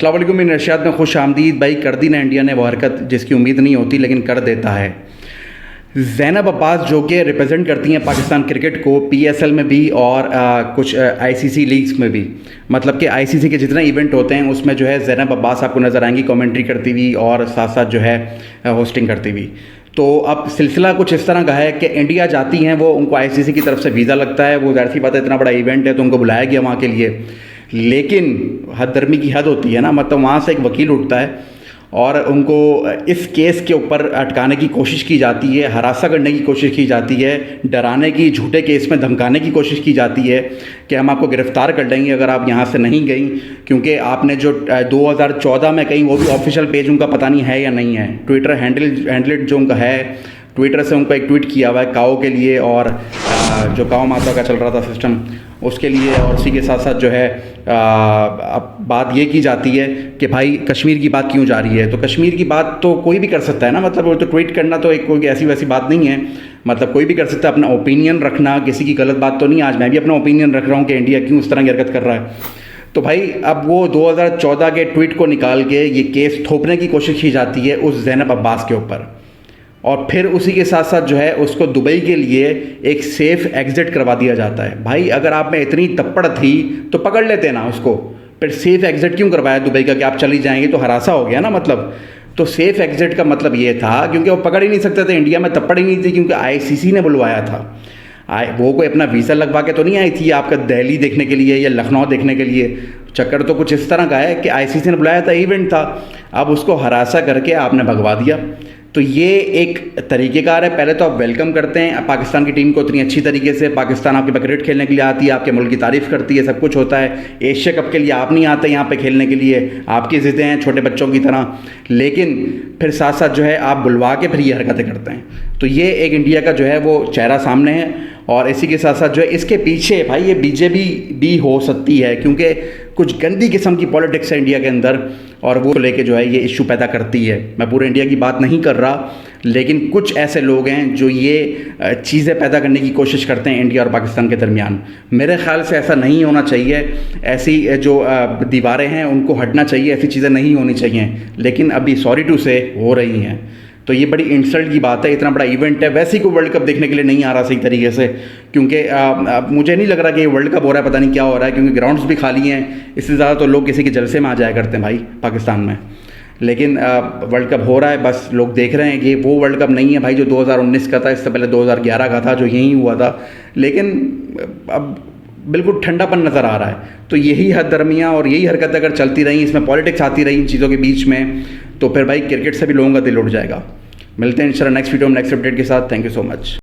अस्सलाम वालेकुम। इन नशियात में खुश आमदीद। भाई कर दी ना इंडिया ने वो हरकत जिसकी उम्मीद नहीं होती लेकिन कर देता है। ज़ैनब अब्बास जो कि रिप्रेजेंट करती हैं पाकिस्तान क्रिकेट को पीएसएल में भी और कुछ आईसीसी लीग्स में भी, मतलब कि आईसीसी के जितने इवेंट होते हैं उसमें जो है ज़ैनब अब्बास आपको नज़र आएंगी कमेंट्री करती हुई और साथ साथ जो है होस्टिंग करती हुई। तो अब सिलसिला कुछ इस तरह का है कि इंडिया जाती हैं, वो उनको आईसीसी की तरफ से वीज़ा लगता है, वो ज़ाहिर सी बात है इतना बड़ा इवेंट है तो उनको बुलाया गया वहाँ के लिए, लेकिन हद दर्मी की हद होती है ना, मतलब वहाँ से एक वकील उठता है और उनको इस केस के ऊपर अटकाने की कोशिश की जाती है, हरासा करने की कोशिश की जाती है, डराने की, झूठे केस में धमकाने की कोशिश की जाती है कि हम आपको गिरफ़्तार कर लेंगे अगर आप यहाँ से नहीं गई, क्योंकि आपने जो 2014 में कहीं वो भी ऑफिशियल पेज उनका पता नहीं है या नहीं है, ट्विटर हैंडल जो उनका है, ट्विटर से उनको एक ट्वीट किया हुआ है काओ के लिए और जो काओ माता का चल रहा था सिस्टम उसके लिए, और इसी के साथ साथ जो है अब बात ये की जाती है कि भाई कश्मीर की बात क्यों जा रही है। तो कश्मीर की बात तो कोई भी कर सकता है ना, मतलब वो तो ट्वीट करना तो एक कोई ऐसी वैसी बात नहीं है, मतलब कोई भी कर सकता है अपना ओपिनियन रखना, किसी की गलत बात तो नहीं। आज मैं भी अपना ओपिनियन रख रहा हूँ कि इंडिया क्यों इस तरह की हरकत कर रहा है। तो भाई अब वो 2014 के ट्वीट को निकाल के ये केस थोपने की कोशिश की जाती है उस ज़ैनब अब्बास के ऊपर, और फिर उसी के साथ साथ जो है उसको दुबई के लिए एक सेफ़ एग्ज़िट करवा दिया जाता है। भाई अगर आप में इतनी तप्पड़ थी तो पकड़ लेते ना उसको, फिर सेफ़ एग्ज़िट क्यों करवाया दुबई का कि आप चली जाएंगे, तो हरासा हो गया ना मतलब। तो सेफ़ एग्ज़िट का मतलब ये था क्योंकि वो पकड़ ही नहीं सकते थे, इंडिया में तप्पड़ ही नहीं थी क्योंकि आईसीसी ने बुलवाया था। वो कोई अपना वीज़ा लगवा के तो नहीं आई थी आपका दिल्ली देखने के लिए या लखनऊ देखने के लिए। चक्कर तो कुछ इस तरह का है कि आईसीसी ने बुलाया था, इवेंट था, अब उसको हरासा करके आपने भगवा दिया। तो ये एक तरीक़ेकार है। पहले तो आप वेलकम करते हैं पाकिस्तान की टीम को इतनी अच्छी तरीके से, पाकिस्तान आपके क्रिकेट खेलने के लिए आती है, आपके मुल्क की तारीफ़ करती है, सब कुछ होता है। एशिया कप के लिए आप नहीं आते यहाँ पे खेलने के लिए, आपकी ज़िद्दें हैं छोटे बच्चों की तरह, लेकिन फिर साथ साथ जो है आप बुलवा के फिर ये हरकतें करते हैं। तो ये एक इंडिया का जो है वो चेहरा सामने है। और इसी के साथ साथ जो है इसके पीछे भाई ये बीजेपी भी हो सकती है, क्योंकि कुछ गंदी किस्म की पॉलिटिक्स है इंडिया के अंदर और वो लेके जो है ये इशू पैदा करती है। मैं पूरे इंडिया की बात नहीं कर रहा, लेकिन कुछ ऐसे लोग हैं जो ये चीज़ें पैदा करने की कोशिश करते हैं इंडिया और पाकिस्तान के दरमियान। मेरे ख्याल से ऐसा नहीं होना चाहिए, ऐसी जो दीवारें हैं उनको हटना चाहिए, ऐसी चीज़ें नहीं होनी चाहिए, लेकिन अभी सॉरी टू से हो रही हैं। तो ये बड़ी इंसल्ट की बात है, इतना बड़ा इवेंट है, वैसे ही कोई वर्ल्ड कप देखने के लिए नहीं आ रहा सही तरीके से, क्योंकि मुझे नहीं लग रहा कि ये वर्ल्ड कप हो रहा है, पता नहीं क्या हो रहा है, क्योंकि ग्राउंड्स भी खाली हैं। इससे ज़्यादा तो लोग किसी के जलसे में आ जाया करते हैं भाई पाकिस्तान में, लेकिन वर्ल्ड कप हो रहा है, बस लोग देख रहे हैं कि वो वर्ल्ड कप नहीं है भाई जो 2019 का था, इससे पहले 2011 का था जो यहीं हुआ था, लेकिन अब बिल्कुल ठंडापन नज़र आ रहा है। तो यही हद दरमियाँ और यही हरकत अगर चलती रही, इसमें पॉलिटिक्स आती रही इन चीज़ों के बीच में, तो फिर भाई क्रिकेट से भी लोगों का दिल उठ जाएगा। मिलते हैं इंशाल्लाह नेक्स्ट वीडियो में नेक्स्ट अपडेट के साथ। Thank you so much.